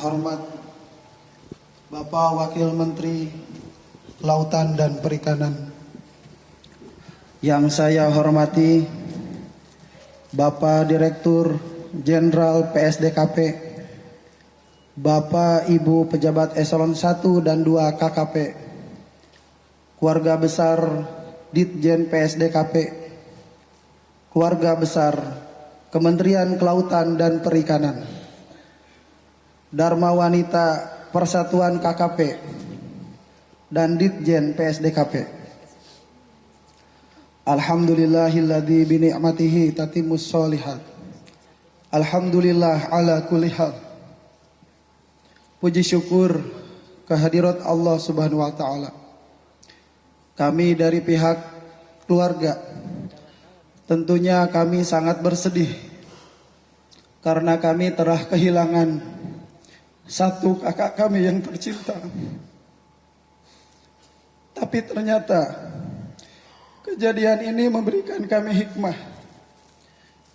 terhormat Bapak Wakil Menteri Kelautan dan Perikanan, yang saya hormati Bapak Direktur Jenderal PSDKP, Bapak Ibu pejabat eselon 1 dan 2 KKP, keluarga besar Ditjen PSDKP, keluarga besar Kementerian Kelautan dan Perikanan, Dharma Wanita Persatuan KKP, dan Ditjen PSDKP. Alhamdulillahilladzi bini'matihi tatimmus sholihat. Alhamdulillah ala kulli hal. Puji syukur kehadirat Allah Subhanahu wa taala. Kami dari pihak keluarga tentunya kami sangat bersedih karena kami telah kehilangan satu kakak kami yang tercinta. Tapi ternyata kejadian ini memberikan kami hikmah.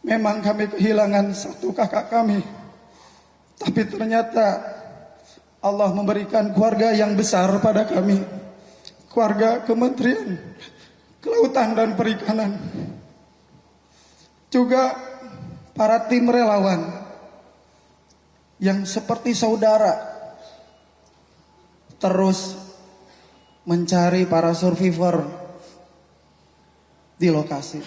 Memang kami kehilangan satu kakak kami, tapi ternyata Allah memberikan keluarga yang besar pada kami, keluarga Kementerian Kelautan dan Perikanan, juga para tim relawan yang seperti saudara terus mencari para survivor di lokasi.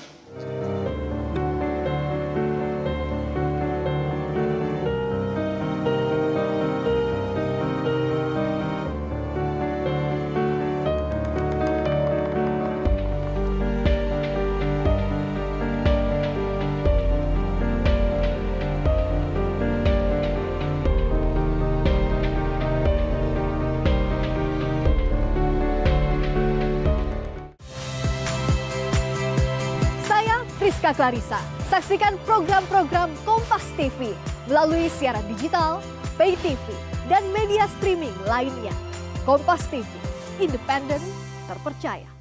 Rizka Clarissa. Saksikan program-program Kompas TV melalui siaran digital, pay TV, dan media streaming lainnya. Kompas TV, independen, terpercaya.